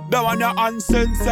That one you uncensored.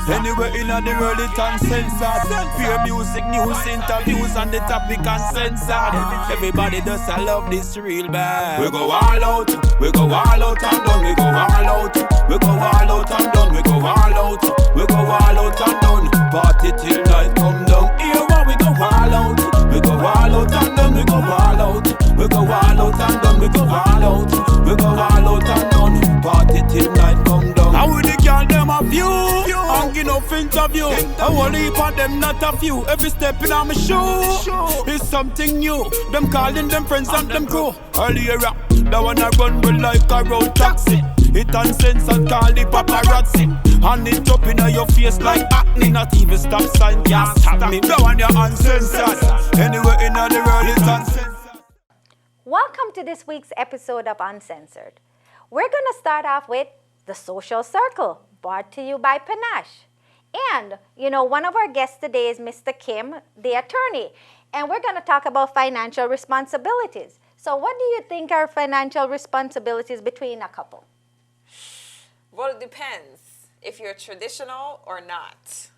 Anywhere in the world it uncensored. Pure music, news, interviews on the topic uncensored. Everybody does I love this real bad. We go all out, we go all out and done. We go all out, we go all out and done. We go all out, we go all out and done. Party till night come down. Here we go all out, we go all out and done. We go all out, we go all out and done. We go all out, we go all out and done. Party till night come down. I would girl them a few, hanging off interview. I want to heap of them, not a few. Every step in my shoe is something new. Them calling them friends and them crew. Earlier rap, that one I run with like a road taxi. It uncensored, call the paparazzi. And it up in your face like acne. Not even stop sign can't stop me. That one you uncensored. Anywhere in the world it's uncensored. Welcome to this week's episode of Uncensored. We're going to start off with The Social Circle, brought to you by Panache. And, one of our guests today is Mr. Kim, the attorney. And we're going to talk about financial responsibilities. So what do you think are financial responsibilities between a couple? Well, it depends if you're traditional or not.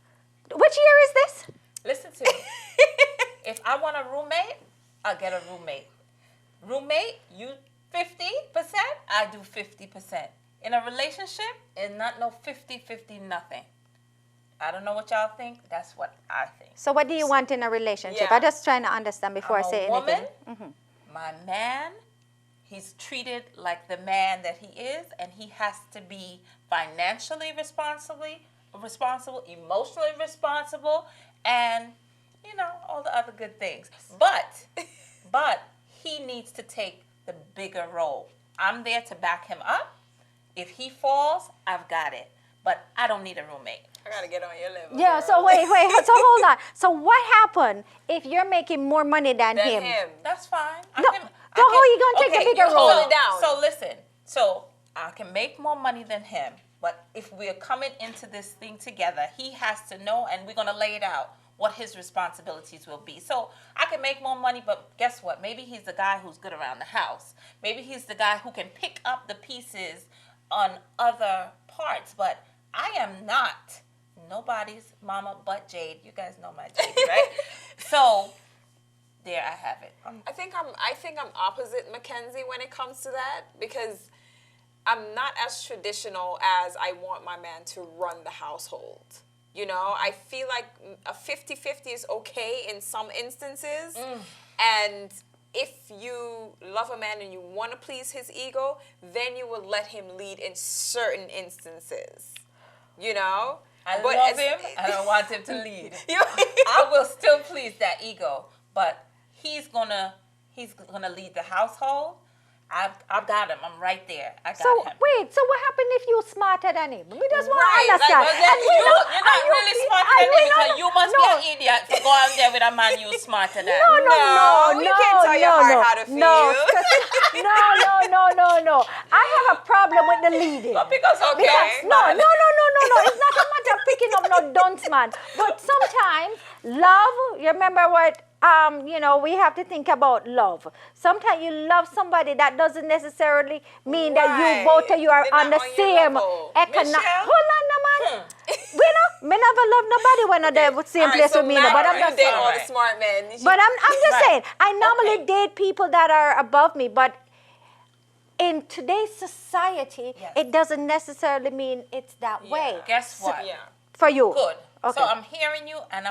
Which year is this? Listen to me. If I want a roommate, I'll get a roommate. Roommate, you 50%, I do 50%. In a relationship, it's not no 50-50 nothing. I don't know what y'all think. That's what I think. So what do you want in a relationship? Yeah. I'm just trying to understand before I say anything. Woman, my man, he's treated like the man that he is, and he has to be financially responsible, emotionally responsible, and, all the other good things. But he needs to take the bigger role. I'm there to back him up. If he falls, I've got it. But I don't need a roommate. I gotta get on your level. Yeah, so wait, so hold on. So what happened if you're making more money than him? That's fine. No, how are you going to take the bigger role? Hold it down. So listen, I can make more money than him, but if we're coming into this thing together, he has to know, and we're going to lay it out, what his responsibilities will be. So I can make more money, but guess what? Maybe he's the guy who's good around the house. Maybe he's the guy who can pick up the pieces on other parts, but I am not nobody's mama but Jade. You guys know my Jade, right? So there I have it. I think I'm opposite Mackenzie when it comes to that, because I'm not as traditional as I want my man to run the household. I feel like a 50-50 is okay in some instances. And if you love a man and you want to please his ego, then you will let him lead in certain instances. I love him. I don't want him to lead. I will still please that ego, but he's gonna lead the household. I've got him. I'm right there. I got him. Wait, so what happened if you're smarter than him? We just want to Right, understand. you're not really smarter than him, because you must be an idiot to go out there with a man you smarter than. No, you can't tell your heart how to feel. No. I have a problem with the leading. Because of Okay. No. It's not a matter of picking up no dunce man. But sometimes love, you remember what we have to think about love. Sometimes you love somebody, that doesn't necessarily mean that you both of you are on the same economic. Hold on, no, man. Me never love nobody when they're the same place with me. But I'm just saying. all the smart men. But I'm just saying. I normally date people that are above me, but in today's society, it doesn't necessarily mean it's that way. Guess what? For you. Good. Okay. So I'm hearing you, and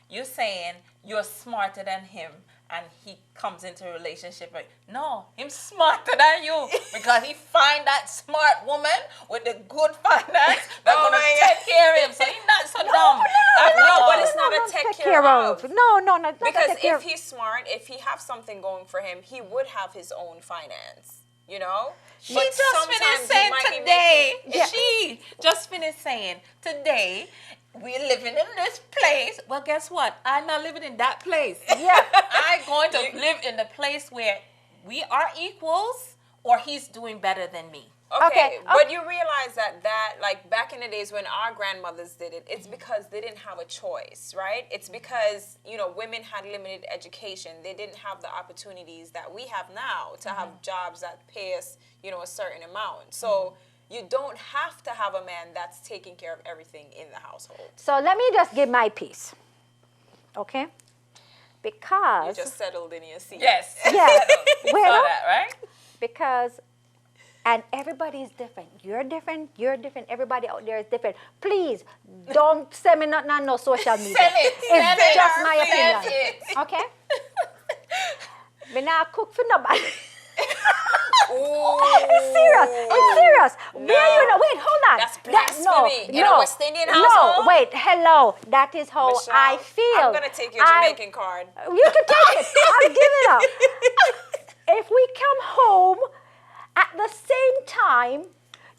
you're saying you're smarter than him, and he comes into a relationship. No, he's smarter than you, because he find that smart woman with the good finance that's gonna take care of him. So he's not so dumb. No, but it's not a take care of. No, not because take care if he's smart, if he has something going for him, he would have his own finance. She just finished saying today. She just finished saying today. We're living in this place. Well, guess what? I'm not living in that place. Yeah. I'm going to live in the place where we are equals, or he's doing better than me. Okay, but you realize that like back in the days when our grandmothers did it, it's because they didn't have a choice, right? It's because, women had limited education. They didn't have the opportunities that we have now to have jobs that pay us, a certain amount. So you don't have to have a man that's taking care of everything in the household. So let me just give my piece. Okay? You Because just settled in your seat. Yes. yes, Saw well, that, right? because and everybody is different. You're different. Everybody out there is different. Please don't send me nothing on no social media. Send it. It's Send just it. my Send opinion. it. Okay? Me not cook for nobody. It's serious. It's serious. Where you know? Wait, hold on. That's blasphemy. In a West Indian No, household? wait. Hello. That is how Michelle, I feel. I'm gonna take your Jamaican card. You can take it. I'll give it up. If we come home at the same time,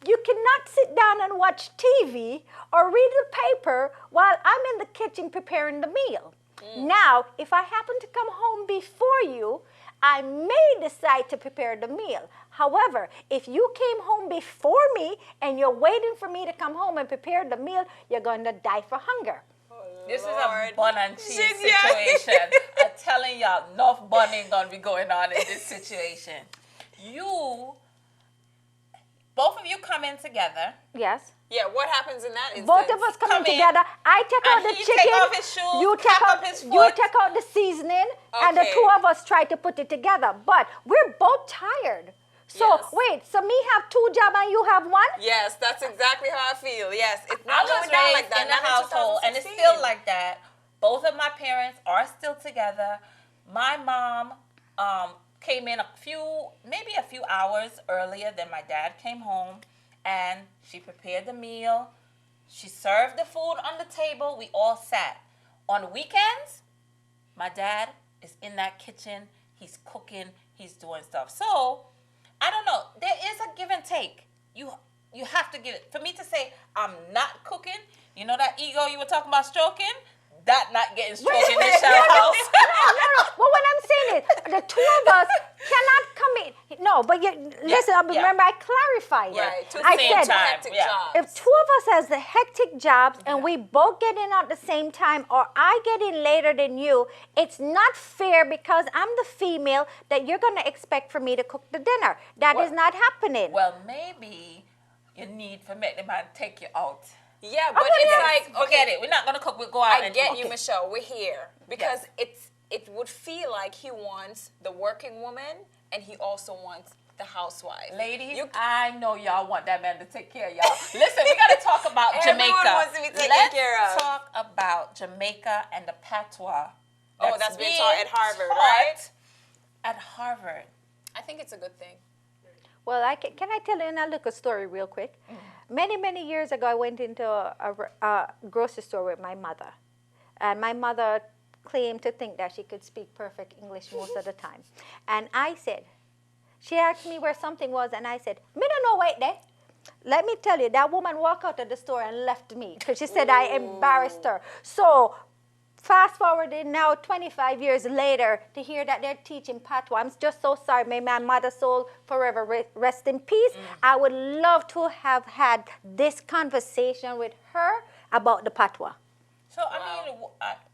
you cannot sit down and watch TV or read the paper while I'm in the kitchen preparing the meal. Now, if I happen to come home before you, I may decide to prepare the meal. However, if you came home before me and you're waiting for me to come home and prepare the meal, you're going to die for hunger. This is a Lord. bun and cheese Yeah. situation. I'm telling y'all, enough bunning gonna be going on in this situation. Both of you come in together. Yes. Yeah, what happens in that instance? Both of us come in together. I take out and the he chicken. take off his shoes, you pack take up out his you foot. take out the seasoning, and the Okay. two of us try to put it together. But we're both tired. So Yes. wait, so me have two jobs and you have one? Yes, that's exactly how I feel. Yes, it's I not was going down raised like that. in the not household, and it's 2016. still like that. Both of my parents are still together. My mom came in maybe a few hours earlier than my dad came home, and she prepared the meal. She served the food on the table. We all sat. On weekends, my dad is in that kitchen. He's cooking. He's doing stuff. So, I don't know. There is a give and take. You have to give it. For me to say I'm not cooking, you know that ego you were talking about stroking? That not getting stroked in the shower house. No. Well, what I'm saying is, the two of us cannot come in. No, but listen, remember I clarified Right, it. two I same said, hectic yeah. jobs. if two of us has the hectic jobs and we both get in at the same time, or I get in later than you, it's not fair because I'm the female that you're going to expect for me to cook the dinner. That is not happening. Well, maybe you need for make the man take you out. Yeah, but wouldn't it's have- like, Forget it. We're not gonna cook. We'll go out I and get cook. you, Michelle. We're here because it would feel like he wants the working woman and he also wants the housewife. Ladies, You- I know y'all want that man to take care of y'all. Listen, we gotta talk about Everyone Jamaica. wants to be taken Let's care of. talk about Jamaica and the patois. That's being taught at Harvard, right? At Harvard. I think it's a good thing. Well, can I tell you a little story real quick? Many years ago, I went into a grocery store with my mother. And my mother claimed to think that she could speak perfect English most of the time. And I said, she asked me where something was, and I said, me don't know wait there. Let me tell you, that woman walked out of the store and left me because she said I embarrassed her. So fast forwarding now 25 years later to hear that they're teaching patois. I'm just so sorry. May my mother's soul forever rest in peace. I would love to have had this conversation with her about the patois. So I mean,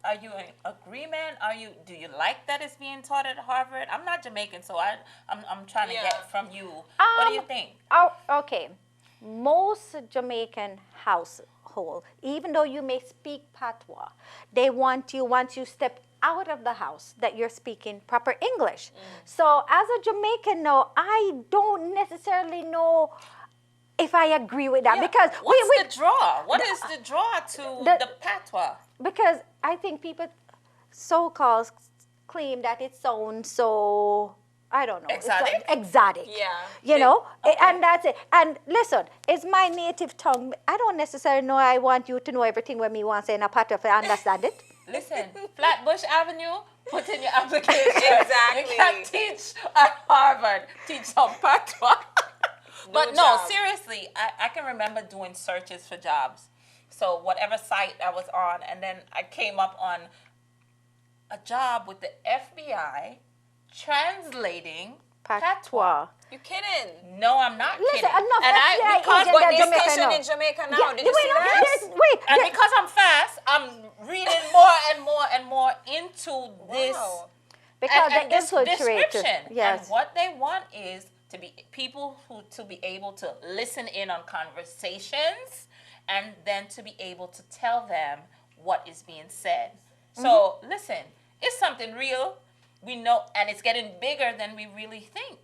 are you in agreement? Do you like that it's being taught at Harvard? I'm not Jamaican, so I'm trying to get from you. What do you think? Oh, okay. Most Jamaican household, even though you may speak patois, they want you, once you step out of the house, that you're speaking proper English. So as a Jamaican now, I don't necessarily know if I agree with that, Yeah, because what's the draw? What is the draw to the patois? because I think people so-called claim that it sounds so, I don't know. Exotic? Exotic. Yeah. You know, and that's it. And listen, it's my native tongue. I don't necessarily know I want you to know everything when me want to say in a patois if I understand it. Listen, Flatbush Avenue, put in your application. Exactly. You can teach at Harvard, teach some patois. But no, job. seriously, I can remember doing searches for jobs. So whatever site I was on, and then I came up on a job with the FBI translating patois. You kidding? No, I'm not Listen, kidding. enough And FBI because agent But that this Jamaica station know. in Jamaica now, Yeah, did you see that? Wait, and because I'm fast, I'm reading more and more and more into this. Wow. because and the this infiltrator. description. Yes. And what they want is to be people who to be able to listen in on conversations and then to be able to tell them what is being said. So listen, it's something real. We know, and it's getting bigger than we really think.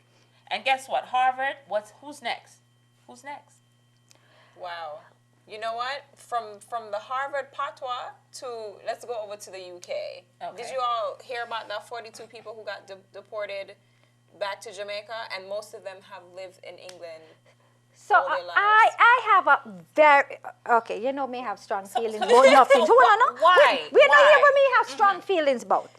And guess what? Harvard, who's next? Who's next? Wow. You know what? From the Harvard patois to, let's go over to the UK. Okay. Did you all hear about the 42 people who got deported back to Jamaica? And most of them have lived in England So all their lives. I have a very, okay, you know me have strong feelings about nothing. So, Why? We don't Why? hear me have strong feelings about.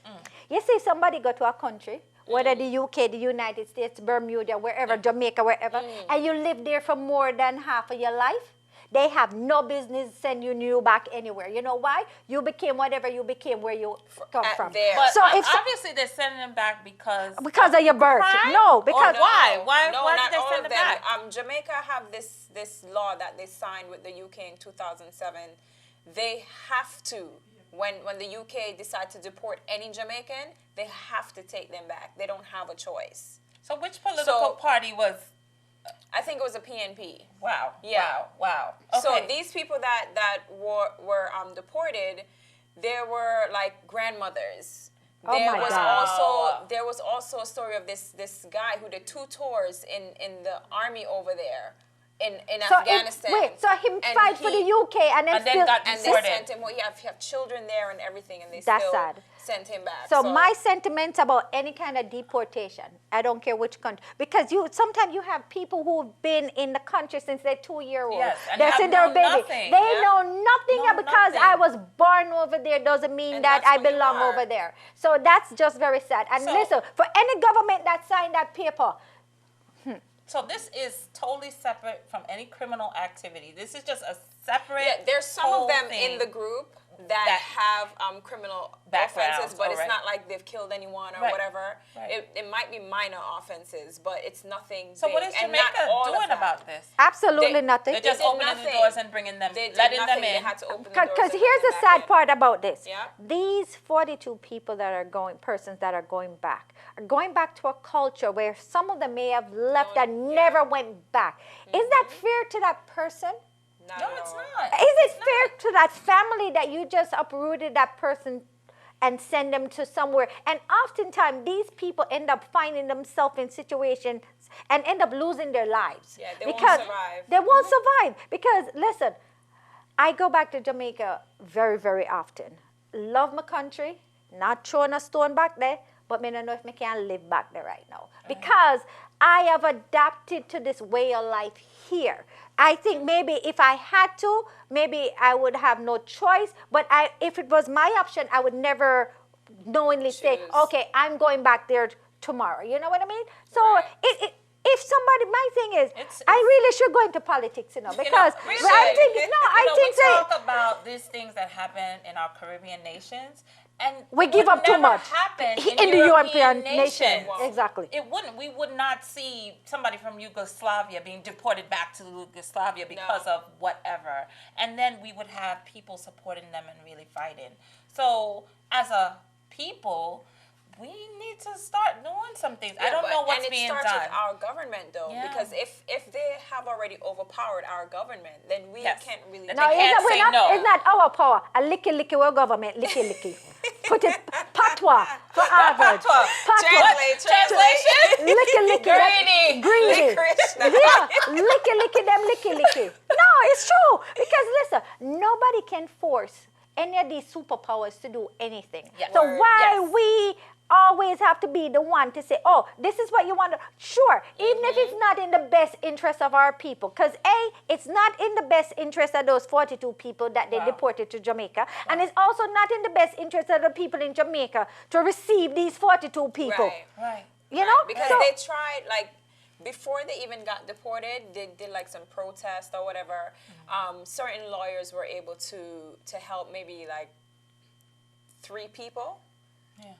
You see somebody go to a country, whether the UK, the United States, Bermuda, wherever, Jamaica, wherever, and you live there for more than half of your life, they have no business sending you back anywhere. You know why? You became whatever you became where you come from. There. But So if obviously they're sending them back because of your birth. crime? No, Or because why? No, Why not did they all send of them them. back? Jamaica have this law that they signed with the UK in 2007. They have to, when the UK decide to deport any Jamaican, they have to take them back. They don't have a choice. So which political party was? I think it was a PNP. Wow. Yeah. Wow. So Okay. these people that were deported, there were like grandmothers. Oh There my was God. there was also a story of this guy who did 2 tours in the army over there in so Afghanistan. so him And fight for the UK and then and then still. got and they deported. sent him. Well, you have children there and everything, and they That's still sad. sent him back. So my sentiments about any kind of deportation, I don't care which country, because sometimes you have people who've been in the country since they're 2-year-old. Yes, and they're have since they're a known baby. nothing. They Yeah. know nothing, Know and because nothing. I was born over there doesn't mean And that that's I what you belong are. over there. So that's just very sad. And So- listen, for any government that signed that paper, So this is totally separate from any criminal activity. This is just a separate. Yeah, there's some whole of them thing. in the group that have criminal Backgrounds, offenses, but it's alright. not like they've killed anyone or Right, whatever. right. It might be minor offenses, but it's nothing. So big. what is And not Jamaica all of doing that. about this? absolutely They- nothing. They're just did opening the nothing. doors and bringing them, They did letting nothing. them in. They had to open the doors. Because and here's let the them sad back in. part about this. Yeah. These 42 people that are persons that are going back to a culture where some of them may have left and never went back. Is that fair to that person? Not No, at it's all. not. Is it fair to that family that you just uprooted that person and send them to somewhere? And oftentimes these people end up finding themselves in situations and end up losing their lives. Yeah, they won't because survive. They won't survive. Because listen, I go back to Jamaica very, very often. Love my country, not throwing a stone back there, but I don't know if I can live back there right now. Because I have adapted to this way of life here. I think maybe if I had to, maybe I would have no choice. But if it was my option, I would never knowingly say, Choose. okay, I'm going back there tomorrow. You know what I mean? So Right. if somebody, my thing is, It's- I really should go into politics, because really? I think, no, I think we so. talk about these things that happen in our Caribbean nations, and We it give would up too never much happen in the European nations. nation. Exactly. It wouldn't. We would not see somebody from Yugoslavia being deported back to Yugoslavia because of whatever, and then we would have people supporting them and really fighting. So, as a people, we need to start doing some things. I don't know what's being And it starts done. with our government, though, Yeah. because if they have already overpowered our government, then we Yes. can't really. That No, they can't say no. it's not our power. A licky our government, licky. Put it patois for Harvard. Patois. Translation? Licky. Greedy. Greedy. Licorice. Yeah, licky. No, it's true. Because listen, nobody can force any of these superpowers to do anything. Yes. So Word, why yes. we always have to be the one to say, oh, this is what you want to, sure, even if it's not in the best interest of our people, because it's not in the best interest of those 42 people that they deported to Jamaica, and it's also not in the best interest of the people in Jamaica to receive these 42 people. Right. You know? Because So- they tried, like, before they even got deported, they did like some protest or whatever. Certain lawyers were able to help maybe like 3 people.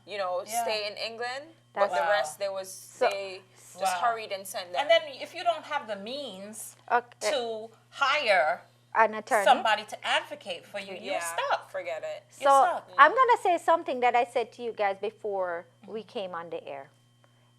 Yeah. Stay in England, That's- but the Wow. rest they just hurried and sent them. And then if you don't have the means Okay. to hire An attorney. somebody to advocate for you, you're yeah, stuck. forget it. You're So stuck. I'm going to say something that I said to you guys before we came on the air.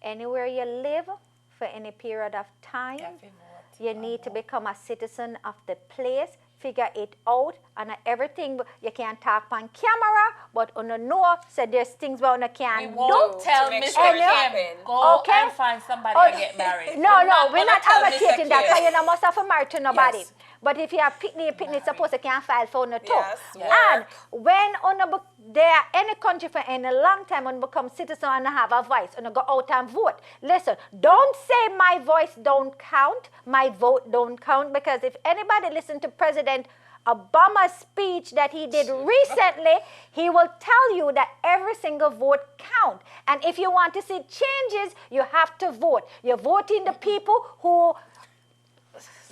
Anywhere you live, for any period of time. Every vote. You need to become a citizen of the place, figure it out, and everything. You can talk on camera, but on the know, so there's things we We can do. won't tell make Mr. sure it Kim, happen. go Okay. and find somebody and get married. No, we're gonna not tell Mr. advocating that, Kim. because you know, must have a married to nobody. Yes. But if you are picnic supposed to can file for no too. Yes, And work. when on there any country for any long time and become citizen and have a voice and go out and vote. Listen, don't say my voice don't count, my vote don't count, because if anybody listen to President Obama's speech that he did recently, he will tell you that every single vote count. And if you want to see changes, you have to vote. You're voting the people who.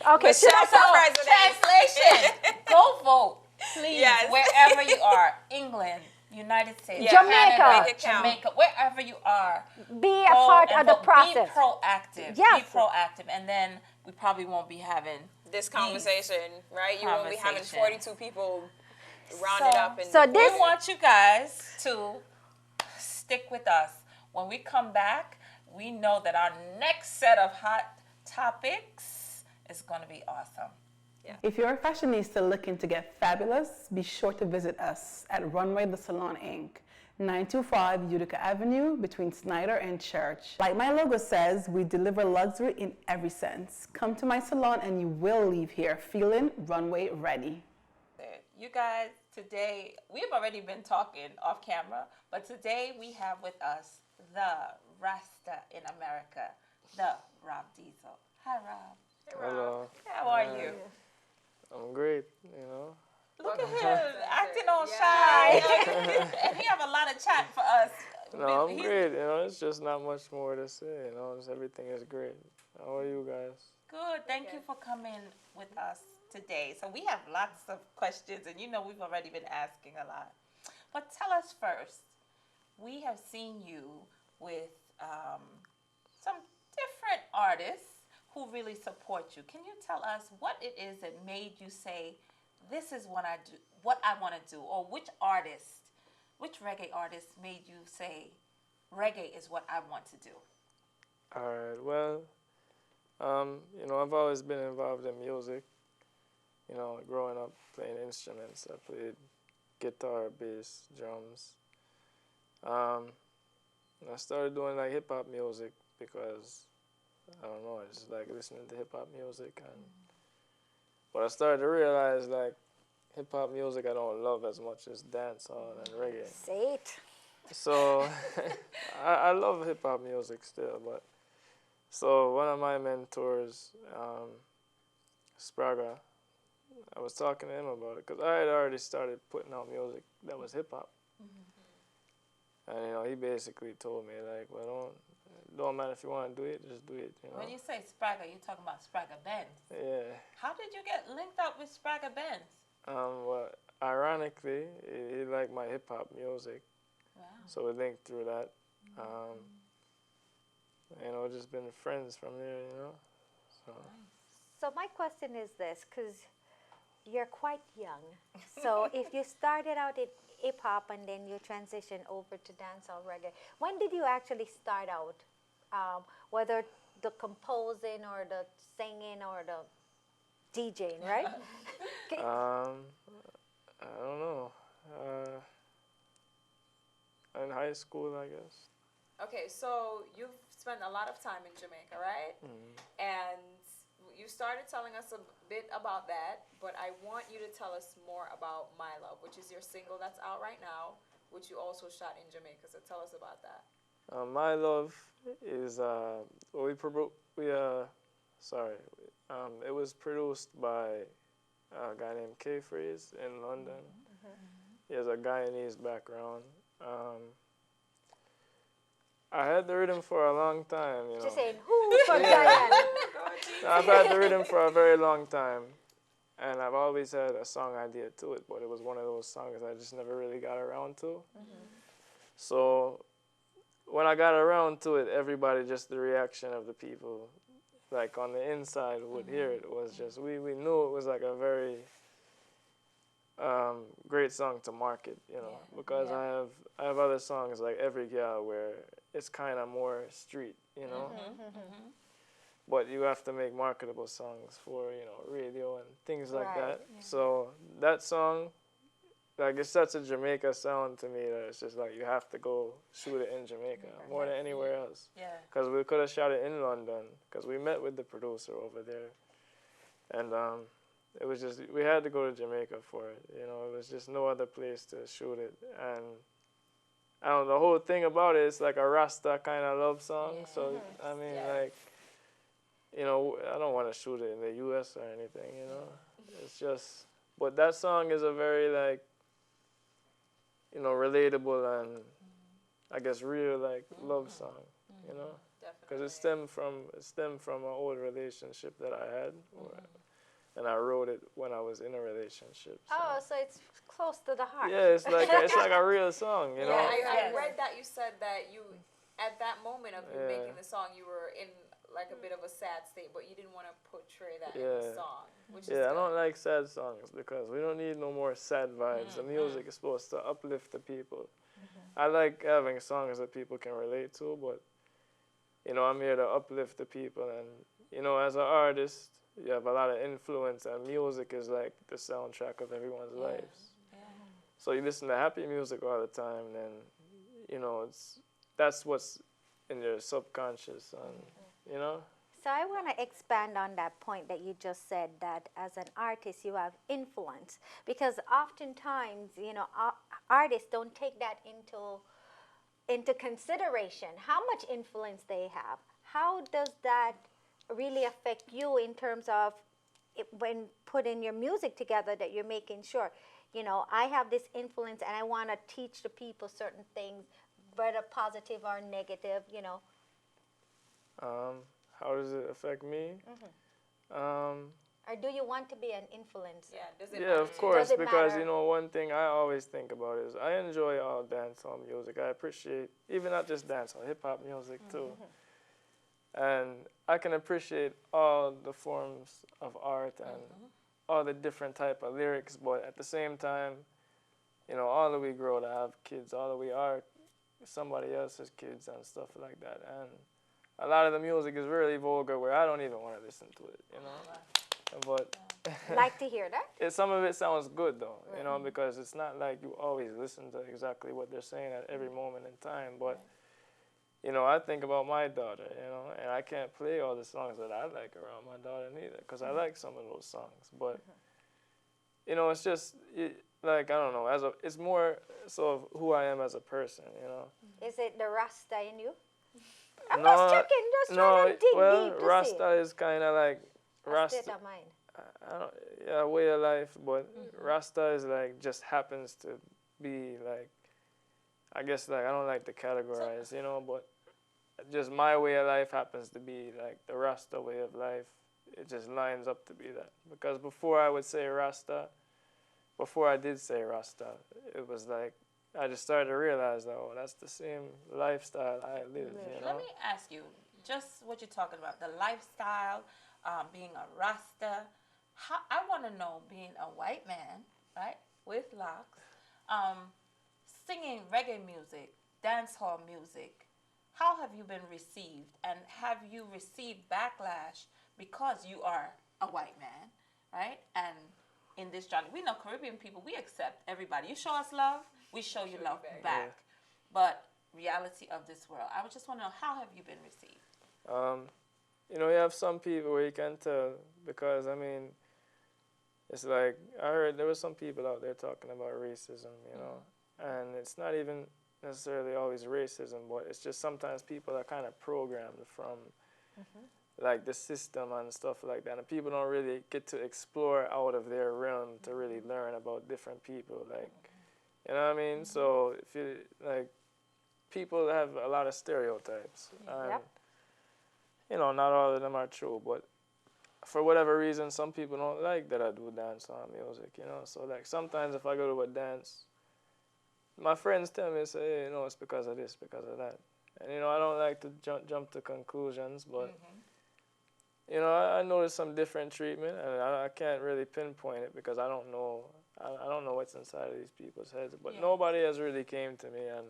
Okay, should I Michelle tell? for president. Translation. Go vote, please. Yes. Wherever you are, England, United States, Jamaica. Canada, Make it count. Jamaica, wherever you are. Be a go part and of the vote. process. Be proactive. Yes. Be proactive, and then we probably won't be having This conversation, right? You won't be having Conversation. 42 people rounded up. And So this- We want you guys to stick with us. When we come back, we know that our next set of hot topics is going to be awesome. If you're a fashionista looking to get fabulous, be sure to visit us at Runway the Salon Inc., 925 Utica Avenue between Snyder and Church. Like my logo says, we deliver luxury in every sense. Come to my salon and you will leave here feeling runway ready. You guys, today, we've already been talking off camera, but today we have with us the Rasta in America, the Rob Diesel. Hi, Rob. Hello. How are you? I'm great, you know. Look at him, acting all shy. And he have a lot of chat for us. No, I'm He's great, you know. It's just not much more to say, you know. Just everything is great. How are you guys? Good. Thank you for coming with us today. So we have lots of questions, and you know we've already been asking a lot. But tell us first, we have seen you with some different artists who really support you. Can you tell us what it is that made you say, this is what I do, what I want to do, or which reggae artist made you say, reggae is what I want to do? All right, well, you know, I've always been involved in music. You know, growing up playing instruments, I played guitar, bass, drums. I started doing like hip hop music because I don't know, I just like listening to hip hop music, but I started to realize like hip hop music I don't love as much as dancehall and reggae. Say it. So I love hip hop music still, but so one of my mentors, Spraga, I was talking to him about it because I had already started putting out music that was hip hop. And you know, he basically told me like, well, don't matter if you want to do it, just do it. You know. When you say Spraga, you're talking about Spraga Benz. Yeah. How did you get linked up with Spraga Benz? Well, ironically, he liked my hip hop music, Wow. so we linked through that. You know, just been friends from there. You know. So my question is this, because you're quite young. So if you started out in hip hop and then you transition over to dancehall reggae, when did you actually start out? Whether the composing or the singing or the DJing, right? I don't know. In high school, I guess. Okay, so you've spent a lot of time in Jamaica, right? And you started telling us a bit about that, but I want you to tell us more about My Love, which is your single that's out right now, which you also shot in Jamaica. So tell us about that. My Love is it was produced by a guy named K Freeze in London. He has a Guyanese background. I had the rhythm for a long time, you know. Just saying, who for Guyana? I've had the rhythm for a very long time, and I've always had a song idea to it, but it was one of those songs I just never really got around to. So when I got around to it, everybody, just the reaction of the people, like on the inside who would hear it, was just, we knew it was like a very great song to market, you know, because I have other songs like Every Gal where it's kind of more street, you know. but you have to make marketable songs for, you know, radio and things like Right. that. So that song, like, it's such a Jamaica sound to me that it's just like you have to go shoot it in Jamaica more than anywhere else. Yeah. Because we could have shot it in London, because we met with the producer over there. And it was just, we had to go to Jamaica for it. You know, it was just no other place to shoot it. And I don't know, the whole thing about it is like a Rasta kind of love song. So, I mean, like, you know, I don't want to shoot it in the U.S. or anything, you know. It's just, but that song is a very, like, you know, relatable and I guess real, like, love song, you know. Because it stemmed from an old relationship that I had, and I wrote it when I was in a relationship. So. Oh, so it's close to the heart. Yeah, it's like a real song, you know. I read that you said that you, at that moment of you making the song, you were in like a bit of a sad state, but you didn't want to portray that in the song, which is good. I don't like sad songs because we don't need no more sad vibes. The music is supposed to uplift the people. I like having songs that people can relate to, but you know, I'm here to uplift the people, and you know, as an artist, you have a lot of influence, and music is like the soundtrack of everyone's lives. So you listen to happy music all the time, then you know that's what's in your subconscious, and you know. So I want to expand on that point that you just said, that as an artist you have influence, because oftentimes, you know, artists don't take that into consideration, how much influence they have. How does that really affect you in terms of when putting your music together, that you're making sure, you know, I have this influence and I want to teach the people certain things, whether positive or negative, you know? How does it affect me? Or do you want to be an influencer? Yeah, does it Yeah, matter of to you? course, Does it because matter? you know, one thing I always think about is I enjoy all dancehall music. I appreciate, even not just dancehall, hip hop music too. And I can appreciate all the forms of art and all the different type of lyrics, but at the same time, you know, all that we grow to have kids, all that we are somebody else's kids and stuff like that. And a lot of the music is really vulgar where I don't even want to listen to it, you know. But Like to hear that? some of it sounds good though, you know, because it's not like you always listen to exactly what they're saying at every moment in time. But you know, I think about my daughter, you know, and I can't play all the songs that I like around my daughter neither, because I like some of those songs. But you know, it's just like, I don't know, it's more so of who I am as a person, you know. Is it the Rasta in you? I'm No, just checking, just trying to dig deep to Rasta see. is kind of like A Rasta. state of mind. I don't, yeah, way of life, but Rasta is like just happens to be like, I guess, like, I don't like to categorize, you know, but just my way of life happens to be like the Rasta way of life. It just lines up to be that. Because before I would say Rasta, before I did say Rasta, it was like, I just started to realize that, oh, that's the same lifestyle I live, you know? Let me ask you, just what you're talking about, the lifestyle, being a Rasta. I want to know, being a white man, right, with locks, singing reggae music, dancehall music, how have you been received? And have you received backlash because you are a white man, right? And in this genre, we know Caribbean people, we accept everybody. You show us love, we show you love back. But reality of this world, I would just want to know, how have you been received? You know, you have some people where you can tell, because, I mean, it's like, I heard there were some people out there talking about racism, you know, and it's not even necessarily always racism, but it's just sometimes people are kind of programmed from like the system and stuff like that, and people don't really get to explore out of their realm to really learn about different people, like, you know what I mean? So if you, like, people have a lot of stereotypes, and you know, not all of them are true, but for whatever reason, some people don't like that I do dancehall music, you know. So like sometimes if I go to a dance, my friends tell me, say, hey, you know, it's because of this, because of that. And, you know, I don't like to jump to conclusions, but, you know, I noticed some different treatment, and I can't really pinpoint it because I don't know. I don't know what's inside of these people's heads. But nobody has really came to me and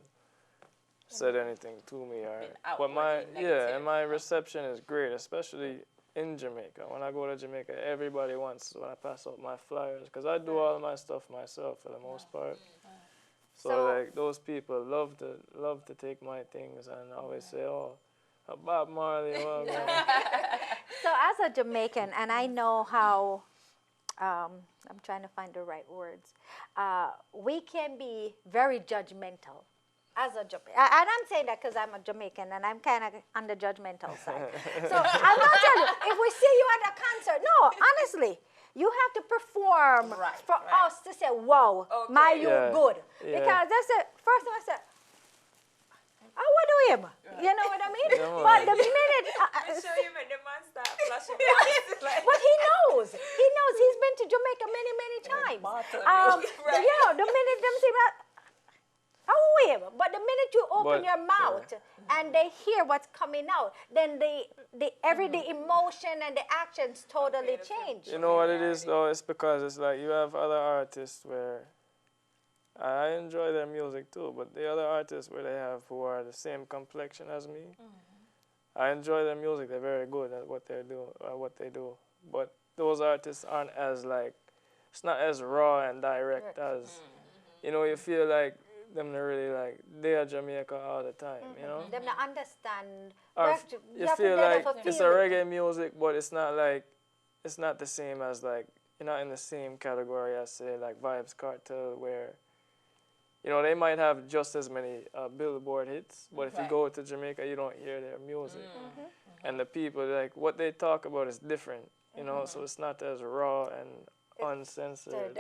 said anything to me. Or, Been but my outwardly negative. and my reception is great, especially in Jamaica. When I go to Jamaica, everybody wants when I pass out my flyers, because I do all my stuff myself for the most part. So like those people love to take my things and always say, "Oh, Bob Marley." Well, So as a Jamaican, and I know how, I'm trying to find the right words, we can be very judgmental as a Jamaican. And I'm saying that because I'm a Jamaican and I'm kind of on the judgmental side. So I'm not telling you, if we see you at a concert, no, honestly, you have to perform for us to say, wow, my you good. Yeah. Because that's the first thing I said, I want to him. You know what I mean? Yeah, but the minute... I'm sure you made the man start flashing lights. but he knows. He knows. He's been to Jamaica many, many times. The minute them say that, oh, him. But the minute you open your mouth and they hear what's coming out, then the everyday emotion and the actions totally change. You know what it is though? It's because it's like you have other artists where I enjoy their music too, but the other artists where they have who are the same complexion as me, I enjoy their music. They're very good at what they do. But those artists aren't as like, it's not as raw and direct as, you know, you feel like them not really like, they are Jamaica all the time, you know? Them not understand. Or you feel like it's a reggae music, but it's not like, it's not the same as like, you're not in the same category as say like Vibes Cartel, where, you know, they might have just as many Billboard hits, but if you go to Jamaica, you don't hear their music. And the people, like, what they talk about is different, you know, so it's not as raw and uncensored.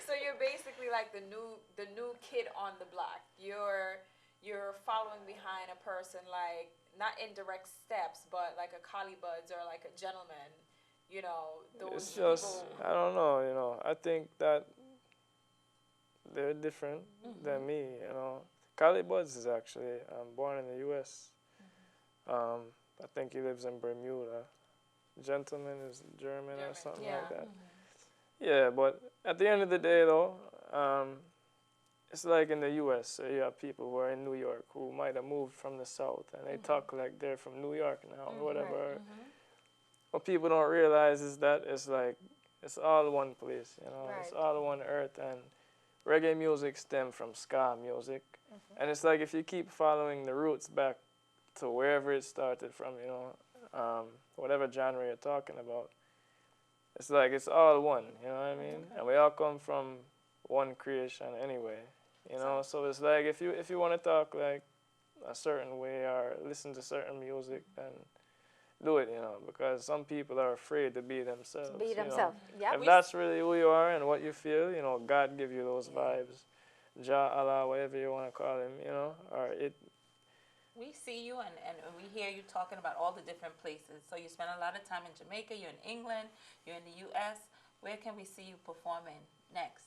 So you're basically like the new kid on the block. You're following behind a person, like not in direct steps, but like a Collie Buds or like a Gentleman. You know, those it's just people. I don't know. You know, I think that they're different than me. You know, Collie Buds is actually born in the U.S. I think he lives in Bermuda. Gentleman is German or something like that. Yeah, but at the end of the day, though, it's like in the U.S. So you have people who are in New York who might have moved from the South, and they talk like they're from New York now, or whatever. What people don't realize is that it's like, it's all one place, you know, it's all one earth, and reggae music stems from ska music. And it's like if you keep following the roots back to wherever it started from, you know, whatever genre you're talking about, it's like it's all one, you know what I mean? And we all come from one creation anyway, you know? So it's like if you want to talk like a certain way or listen to certain music, then do it, you know, because some people are afraid to be themselves. Be themselves. Yeah. If that's really who you are and what you feel, you know, God give you those vibes. Jah, Allah, whatever you want to call him, you know, or it. We see you and we hear you talking about all the different places. So you spend a lot of time in Jamaica, you're in England, you're in the U.S. Where can we see you performing next?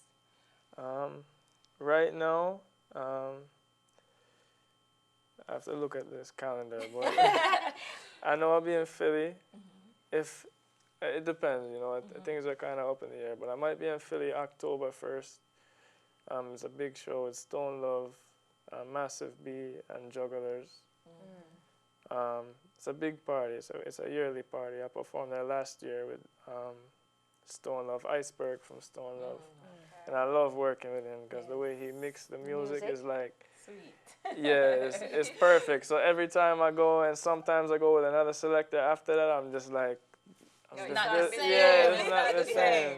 Right now, I have to look at this calendar, but I know I'll be in Philly. If it depends, you know, things are kind of up in the air, but I might be in Philly October 1st. It's a big show. It's Stone Love, Massive B, and Jugglers. It's a big party, so it's a yearly party. I performed there last year with Stone Love, Iceberg from Stone Love. And I love working with him because the way he mixed the music is like, Sweet. yeah, it's perfect. So every time I go, and sometimes I go with another selector after that, I'm just like, It's not the same. Yeah, it's not the same.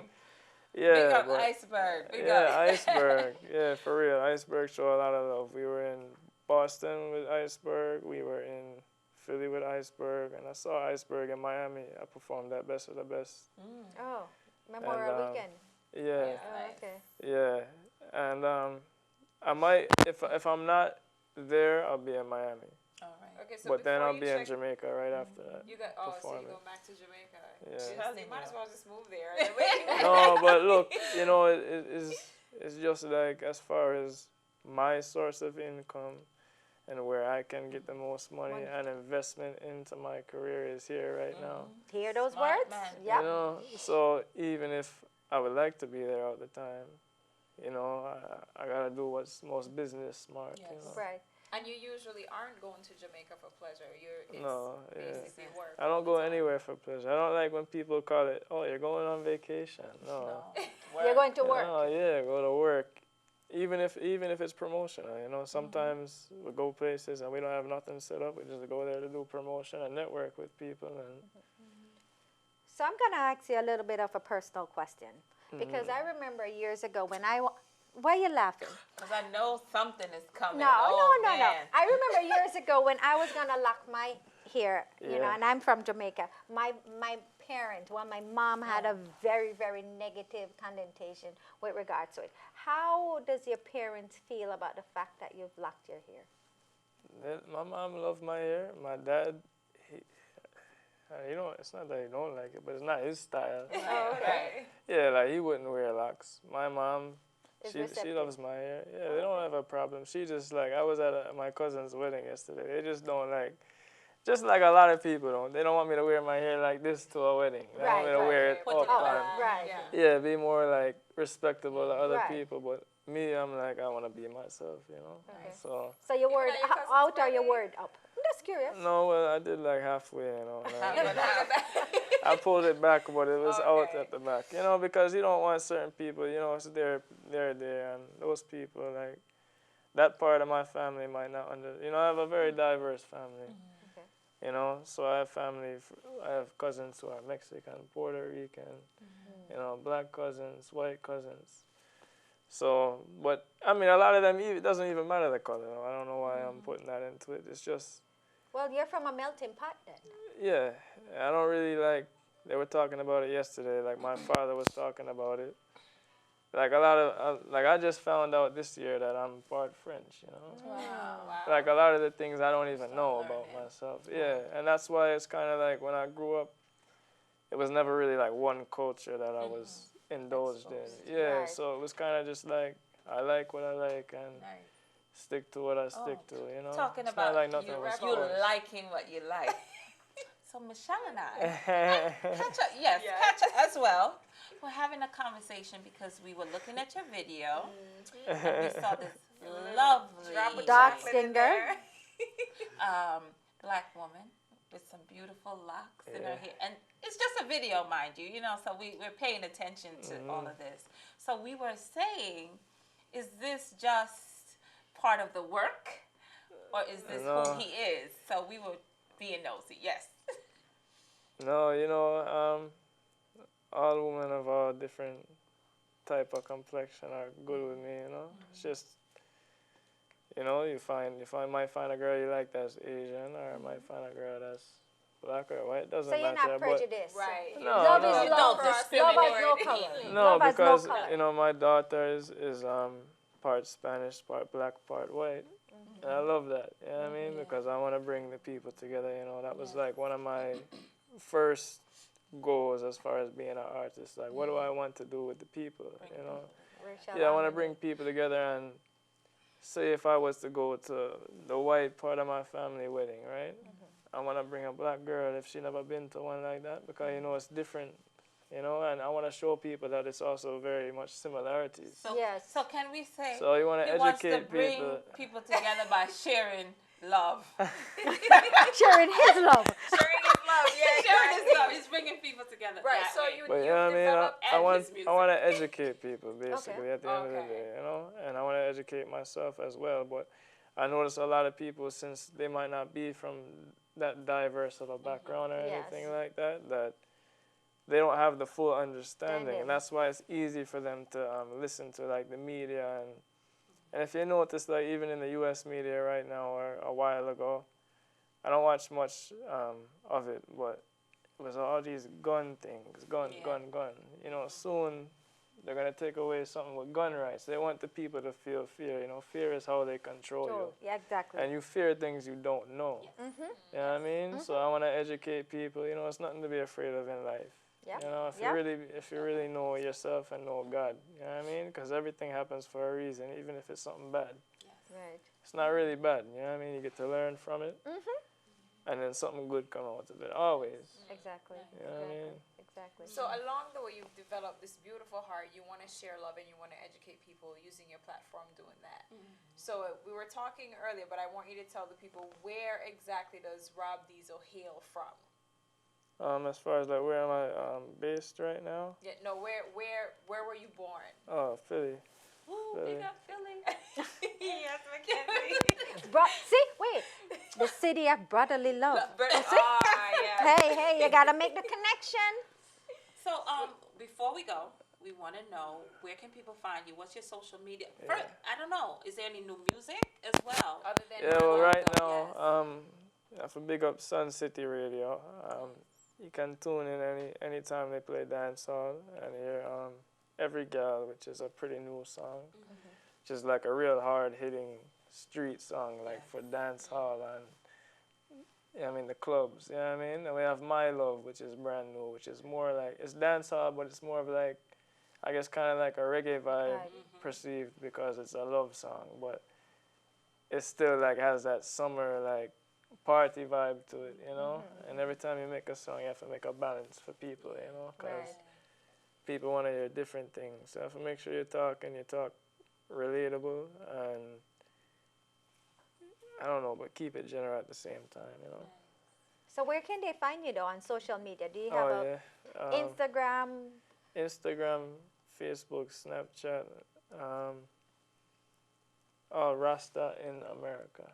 Yeah, Big up but, Iceberg. Big yeah, up. Iceberg. Yeah, for real. Iceberg show a lot of love. We were in Boston with Iceberg. We were in Philly with Iceberg. And I saw Iceberg in Miami. I performed that Best of the Best. Oh, Memorial Weekend. Yeah. Oh, okay. Yeah. And I might, if I'm not there, I'll be in Miami. All right. Okay, so But then before I'll you be in check- Jamaica right after that. You got so you performing. go back to Jamaica. Yeah. Jeez, you might as well just move there. No, but look, you know, it's just like as far as my source of income and where I can get the most money and investment into my career is here right now. Hear those Smart words? man. Yeah. You know, so even if I would like to be there all the time, you know, I gotta do what's most business smart. Yes. You know? Right. And you usually aren't going to Jamaica for pleasure. It's No, yeah. basically work. I don't go anywhere for pleasure. I don't like when people call it, oh, you're going on vacation. No. You're going to work. Oh yeah, go to work. Even if it's promotional, you know, sometimes we go places and we don't have nothing set up. We just go there to do promotion and network with people. And So I'm going to ask you a little bit of a personal question. Because I remember years ago when why are you laughing? Because I know something is coming. No. I remember years ago when I was going to lock my hair, you know, Yeah. and I'm from Jamaica. My parents, my mom had a very, very negative connotation with regards to it. How does your parents feel about the fact that you've locked your hair? my mom loved my hair. My dad, you know, it's not that he don't like it, but it's not his style. Oh, okay. Yeah, like he wouldn't wear locks. My mom, Is she receptive. loves my hair. Yeah, they don't have a problem. She just like, I was at my cousin's wedding yesterday. They just don't like, just like a lot of people don't. They don't want me to wear my hair like this to a wedding. They want me to wear it Put up. it up. And, Right. yeah, be more like respectable to other Right. people. But me, I'm like, I want to be myself, you know. Okay. So So your word at your cousin's out or your wedding? word up? I'm just curious. no, well, I did like halfway, you know. But I pulled it back, but it was out Okay. at the back, you know, because you don't want certain people, you know, so they're there, and those people, like, that part of my family might not you know, I have a very diverse family, Okay. you know, so I have I have cousins who are Mexican, Puerto Rican, you know, black cousins, white cousins. So, but, I mean, a lot of them, it doesn't even matter the color. I don't know why I'm putting that into it. It's just, Well, you're from a melting pot then. yeah, I don't really like, they were talking about it yesterday, like my father was talking about it. Like a lot of, like I just found out this year that I'm part French, you know? wow. Like a lot of the things I don't even know learning. about myself. Yeah, and that's why it's kind of like when I grew up, it was never really like one culture that I was indulged in. Yeah, Right. so it was kind of just like, I like what I like and Nice. stick to what I stick to, you know? Talking It's about not like nothing you was liking what you like. So Michelle and I forced. catch up, yes, catch up as well. We're having a conversation because we were looking at your video and we saw this lovely Dark singer. black woman with some beautiful locks in her hair. And it's just a video, mind you, you know, so we're paying attention to all of this. So we were saying, is this just part of the work or is this who he is? So we were being nosy, yes. No, you know, all women of all different type of complexion are good with me, you know. It's just, you know, might find a girl you like that's Asian, or might find a girl that's black or white. It doesn't So you're matter. not prejudiced. Right. No, Love no. is You love. don't Love discriminate. has no color. No, Love has because no color. you know my daughter is part Spanish, part black, part white, and I love that. You know what I mean? Because I want to bring the people together. You know, that was like one of my first goals as far as being an artist. Like, what do I want to do with the people? You know? Yeah, I want to bring people together and say if I was to go to the white part of my family wedding, right? I want to bring a black girl if she never been to one like that because, you know, it's different, you know, and I want to show people that it's also very much similarities. So, Yes. so can we say So you want to he wants to educate bring people. together by sharing love? Sharing his love. Sharing his love, yeah. Sharing his exactly. love. He's bringing people together. Right, that so way. you But you know what I mean? developed I and want his music. I want to educate people basically at the end of the Okay. day, you know, and I want to educate myself as well. But I notice a lot of people, since they might not be from that diverse of a background or anything like that, that they don't have the full understanding, and that's why it's easy for them to listen to like the media and if you notice, like even in the U.S. media right now or a while ago, I don't watch much of it, but it was all these gun things, gun. You know, soon they're gonna take away something with gun rights. They want the people to feel fear. You know, fear is how they control you. Yeah, exactly. And you fear things you don't know. You know what I mean? So I want to educate people. You know, it's nothing to be afraid of in life. Yeah. You know, if you really know yourself and know God. You know what I mean? Because everything happens for a reason, even if it's something bad. Right. It's not really bad. You know what I mean? You get to learn from it, and then something good come out of it. Always. Exactly. You know what I mean? Exactly. So along the way, you've developed this beautiful heart. You want to share love and you want to educate people using your platform doing that. So we were talking earlier, but I want you to tell the people, where exactly does Rob Diesel hail from? As far as like where am I based right now? Yeah, no, where were you born? Oh, Philly. Ooh, Philly. big up Philly. Yes, Mackenzie. See, wait. The city of brotherly love. Yeah. Hey, you gotta make the connection. So, before we go, we want to know, where can people find you? What's your social media? First, I don't know. Is there any new music as well? Other than Yeah, well, right Yes. now, I have to big up Sun City Radio. You can tune in anytime they play dancehall and hear Every Girl, which is a pretty new song. Just like a real hard-hitting street song, like for dancehall and the clubs. You know what I mean? And we have My Love, which is brand new, which is more like, it's dancehall, but it's more of like, I guess kind of like a reggae vibe perceived because it's a love song, but it still like has that summer like party vibe to it, you know? And every time you make a song, you have to make a balance for people, you know? Because people want to hear different things. So you have to make sure you talk relatable and, I don't know, but keep it general at the same time, you know? So where can they find you though on social media? Do you have Instagram? Instagram, Facebook, Snapchat, Rasta in America.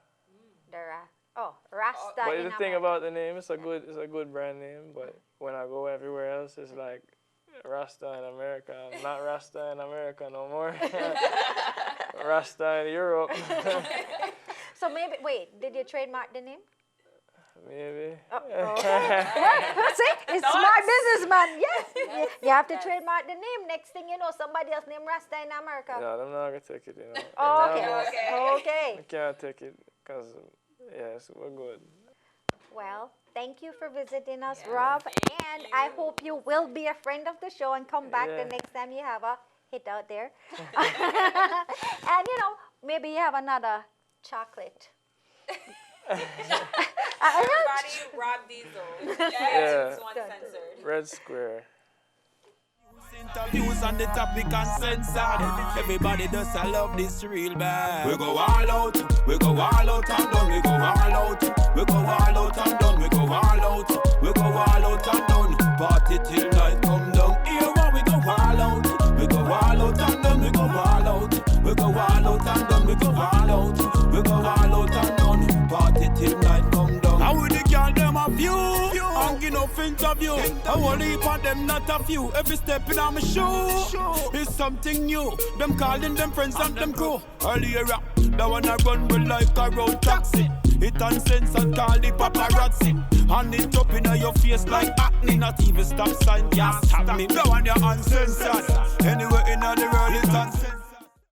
Rasta But in the thing America. about the name, it's a good brand name. But when I go everywhere else, it's like Rasta in America. I'm not Rasta in America no more. Rasta in Europe. So maybe, wait, did you trademark the name? Maybe. See, it's smart businessman. Yes. You have to trademark the name. Next thing you know, somebody else named Rasta in America. Yeah, I'm not gonna take it, you know. Okay. I can't take it because yes, we're good. Well, thank you for visiting us, Rob. And I hope you will be a friend of the show and come back the next time you have a hit out there. And maybe you have another chocolate. Everybody, Rob Diesel. It's Uncensored. Red Square. Interviews on the topic Uncensored. Everybody does I love this real bad. We go all out and done. We go all out. We go all out and done. We go all out and done. Party till night come down. Here we go all out. We go all out and done. We go all out. We go all out and done. We go all out. We go all out and done. Party till night come down. How would the girl them a few? Hanging off interview. I want to for them not a few. Every step in my shoe is something new. Them calling them friends and them crew. Earlier that one I run with like a road taxi. It uncensored, call the paparazzi. And it up in your face like acne. Not even stop sign, can't stop me. That one you're uncensored.